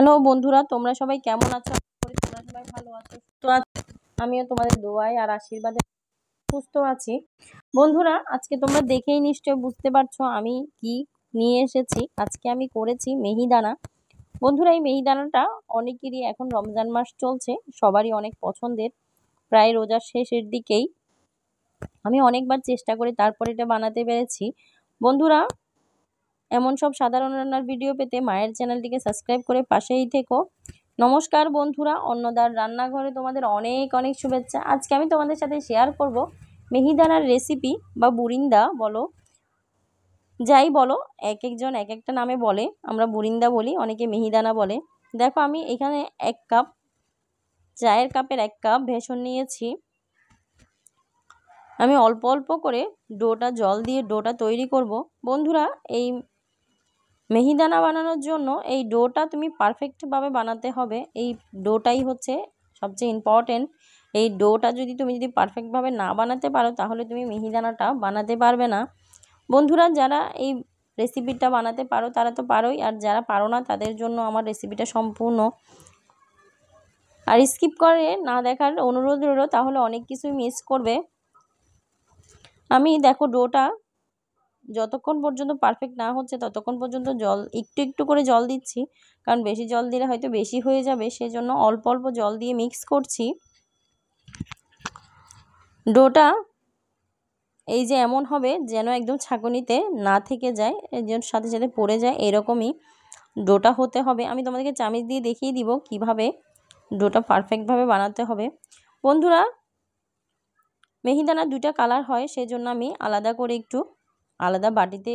Hello বন্ধুরা, তোমরা সবাই কেমন আছো? তোমরা সবাই ভালো আছো, সুস্থ আছো। আমিও তোমাদের দোয়ায় আর আশীর্বাদে সুস্থ আছি। বন্ধুরা, আজকে তোমরা দেখেই নিশ্চয় বুঝতে পারছো আমি কি নিয়ে এসেছি। আজকে আমি করেছি মিহিদানা। বন্ধুরা, এই মিহিদানাটা অনেকেরই, এখন রমজান মাস চলছে, সবারই অনেক পছন্দের। প্রায় রোজার শেষের দিকেই আমি অনেকবার চেষ্টা করে তারপর এটা বানাতে পেরেছি। বন্ধুরা, এমন সব সাধারণ রান্নার ভিডিও পেতে মায়ের চ্যানেলটিকে সাবস্ক্রাইব করে পাশেই থেকো। নমস্কার বন্ধুরা, অন্নদার রান্নাঘরে তোমাদের অনেক অনেক শুভেচ্ছা। আজকে আমি তোমাদের সাথে শেয়ার করব মিহিদানার রেসিপি, বা বুরিন্দা বলো, যাই বলো, এক একজন এক একটা নামে বলে। আমরা বুরিন্দা বলি, অনেকে মিহিদানা বলে। দেখো, আমি এখানে চায়ের কাপের 1 কাপ বেসন নিয়েছি। আমি অল্প অল্প করে জল দিয়ে ডোটা তৈরি করব। বন্ধুরা, এই মিহিদানা বানানোর জন্য এই ডোটা তুমি পারফেক্টভাবে বানাতে হবে। এই ডোটাই হচ্ছে সবচেয়ে ইম্পর্টেন্ট। এই ডোটা যদি পারফেক্টভাবে না বানাতে পারো, তাহলে তুমি মিহিদানাটা বানাতে পারবে না। বন্ধুরা, যারা এই রেসিপিটা বানাতে পারো তারা তো পারোই, আর যারা পারো না তাদের জন্য আমার রেসিপিটা সম্পূর্ণ। আর স্কিপ করে না দেখার অনুরোধ রইল, তাহলে অনেক কিছুই মিস করবে। আমি দেখো, ডোটা যতক্ষণ পর্যন্ত পারফেক্ট না হচ্ছে ততক্ষণ পর্যন্ত একটু একটু করে জল দিচ্ছি, কারণ বেশি জল দিলে হয়তো বেশি হয়ে যাবে, সেজন্য অল্প অল্প জল দিয়ে মিক্স করছি। ডোটা এই যে এমন হবে যেন একদম ছাঁকুনিতে না থেকে যায়, এর জন্য সাথে সাথে পড়ে যায়, এরকমই ডোটা হতে হবে। আমি তোমাদেরকে চামচ দিয়ে দেখিয়ে দিব কিভাবে ডোটা পারফেক্টভাবে বানাতে হবে। বন্ধুরা, মিহিদানা 2টা কালার হয়, সেজন্য আমি আলাদা করে একটু আলাদা বাটিতে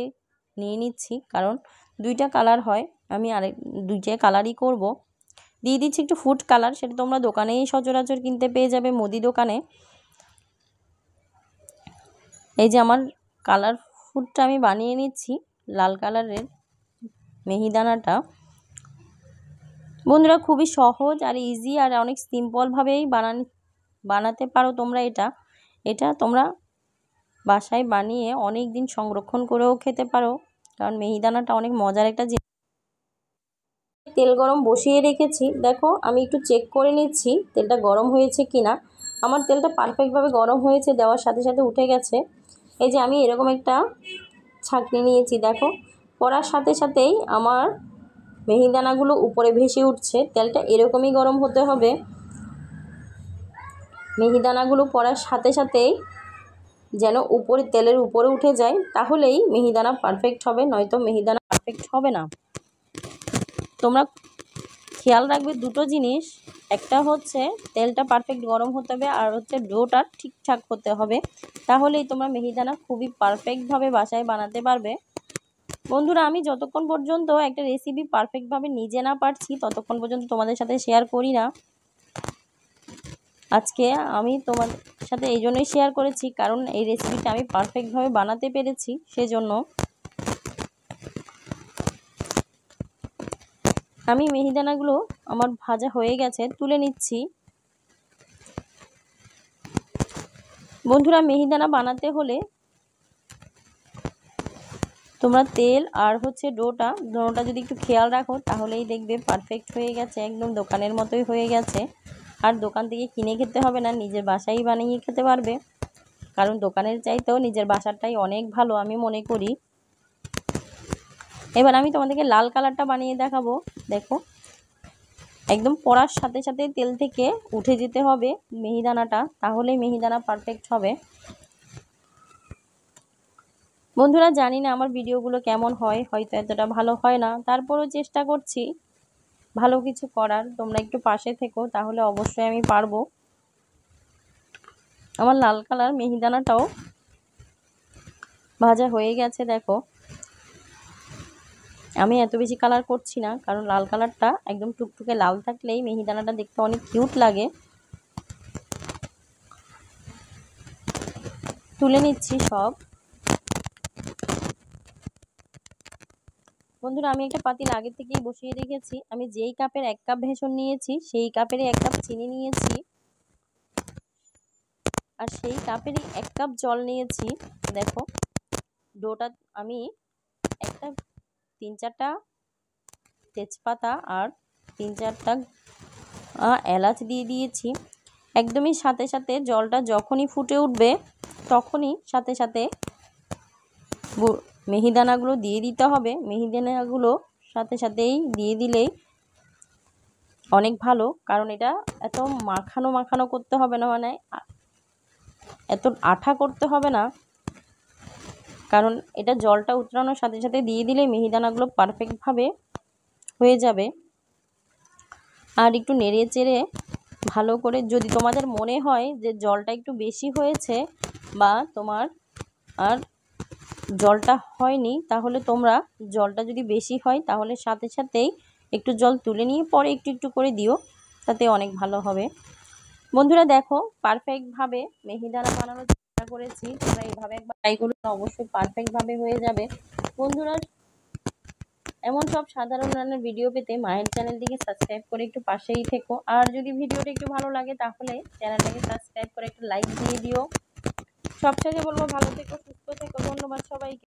নিয়ে নিচ্ছি, কারণ 2টা কালার হয়। আমি 2টা কালারই করব। দিয়ে দিচ্ছি একটু ফুড কালার, সেটা তোমরা দোকানেই সচরাচর কিনতে পেয়ে যাবে, মুদি দোকানে। এই যে আমার কালার ফুডটা আমি বানিয়ে নিচ্ছি, লাল কালারের মিহিদানাটা। বন্ধুরা, খুবই সহজ আর ইজি, আর অনেক সিম্পলভাবেই বানাতে পারো তোমরা। এটা তোমরা বাসায় বানিয়ে অনেক দিন সংরক্ষণ করেও খেতে পারো, কারণ মিহিদানাটা অনেক মজার একটা জিনিস। তেল গরম বসিয়ে রেখেছি। দেখো, আমি একটু চেক করে নিচ্ছি তেলটা গরম হয়েছে কিনা। আমার তেলটা পারফেক্টভাবে গরম হয়েছে, দেওয়ার সাথে সাথে উঠে গেছে। এই যে আমি এরকম একটা ছাঁকনি নিয়েছি, দেখো, পড়ার সাথে সাথেই আমার মিহিদানাগুলো উপরে ভেসে উঠছে। তেলটা এরকমই গরম হতে হবে। মিহিদানাগুলো পড়ার সাথে সাথেই যেন তেলের উপরে উঠে যায়, তাহলেই মিহিদানা পারফেক্ট হবে, নয়তো মিহিদানা পারফেক্ট হবে না। তোমরা খেয়াল রাখবে দুটো জিনিস, একটা হচ্ছে তেলটা পারফেক্ট গরম হতে হবে, আর হচ্ছে ডোটা ঠিকঠাক হতে হবে, তাহলেই তোমরা মিহিদানা খুবই পারফেক্টভাবে বাসায় বানাতে পারবে। বন্ধুরা, আমি যতক্ষণ পর্যন্ত একটা রেসিপি পারফেক্টভাবে নিজে না পারছি ততক্ষণ পর্যন্ত তোমাদের সাথে শেয়ার করি না। আজকে আমি তোমাদের সাথে এই জন্যই শেয়ার করেছি, কারণ এই রেসিপিটা আমি পারফেক্টভাবে বানাতে পেরেছি, সেজন্য। আমি মিহিদানাগুলো আমার ভাজা হয়ে গেছে, তুলে নিচ্ছি। বন্ধুরা, মিহিদানা বানাতে হলে তোমরা তেল আর হচ্ছে ডোটা যদি একটু খেয়াল রাখো, তাহলেই দেখবে পারফেক্ট হয়ে গেছে, একদম দোকানের মতোই হয়ে গেছে। আর দোকান থেকে কিনে খেতে হবে না, নিজের বাসায় বানিয়ে খেতে পারবে, কারণ দোকানের চাইতেও নিজের বাসারটাই অনেক ভালো আমি মনে করি। এবার আমি তোমাদেরকে লাল কালারটা বানিয়ে দেখাবো। দেখো, একদম পড়ার সাথে সাথে তেল থেকে উঠে যেতে হবে মিহিদানাটা, তাহলেই মিহিদানা পারফেক্ট হবে। বন্ধুরা, জানি না আমার ভিডিওগুলো কেমন হয়, হয়তো এতটা ভালো হয় না, তারপরেও চেষ্টা করছি ভালো কিছু করার। তোমরা একটু পাশে থেকো, তাহলে অবশ্যই আমি পারবো। আমার লাল কালার মিহিদানাটাও ভাজা হয়ে গেছে। দেখো, আমি এত বেশি কালার করছি না, কারণ লাল কালারটা একদম টুকটুকে লাল থাকলেই মিহিদানাটা দেখতে অনেক কিউট লাগে। তুলে নিচ্ছি সব। বন্ধুরা, আমি একটা পাতিল আগে থেকেই বসিয়ে রেখেছি। আমি যেই কাপের 1 কাপ বেসন নিয়েছি, সেই কাপেরই 1 কাপ চিনি নিয়েছি, আর সেই কাপেরই 1 কাপ জল নিয়েছি। দেখো, ডোটা আমি একটা 3-4টা তেজপাতা আর 3-4টা এলাচ দিয়ে দিয়েছি। একদমই সাথে সাথে জলটা যখনই ফুটে উঠবে তখনই সাথে সাথে মিহিদানাগুলো দিয়ে দিতে হবে। মিহিদানাগুলো সাথে সাথেই দিয়ে দিলেই অনেক ভালো, কারণ এটা এত মাখানো মাখানো করতে হবে না, মানে এত আঠা করতে হবে না, কারণ এটা জলটা উতরানোর সাথে সাথে দিয়ে দিলে মিহিদানাগুলো পারফেক্টভাবে হয়ে যাবে। আর একটু নেড়ে চেড়ে ভালো করে, যদি তোমাদের মনে হয় যে জলটা একটু বেশি হয়েছে বা তোমার আর জলটা হয়নি, তাহলে তোমরা জলটা যদি বেশি হয় তাহলে সাথে সাথেই একটু জল তুলে নিয়ে পরে একটু একটু করে দিও, তাতে অনেক ভালো হবে। বন্ধুরা দেখো, পারফেক্টভাবে মিহিদানা বানানোর চেষ্টা করেছি। তোমরা এইভাবে একবার ট্রাই করলে অবশ্যই পারফেক্টভাবে হয়ে যাবে। বন্ধুরা, এমন সব সাধারণ রান্নার ভিডিও পেতে মায়ের চ্যানেলটিকে সাবস্ক্রাইব করে একটু পাশেই থেকো। আর যদি ভিডিওটা একটু ভালো লাগে তাহলে চ্যানেলটাকে সাবস্ক্রাইব করে একটু লাইক দিয়ে দিও। সবশেষে বলবো, ভালো থেকো, সুস্থ থেকো। ধন্যবাদ সবাইকে।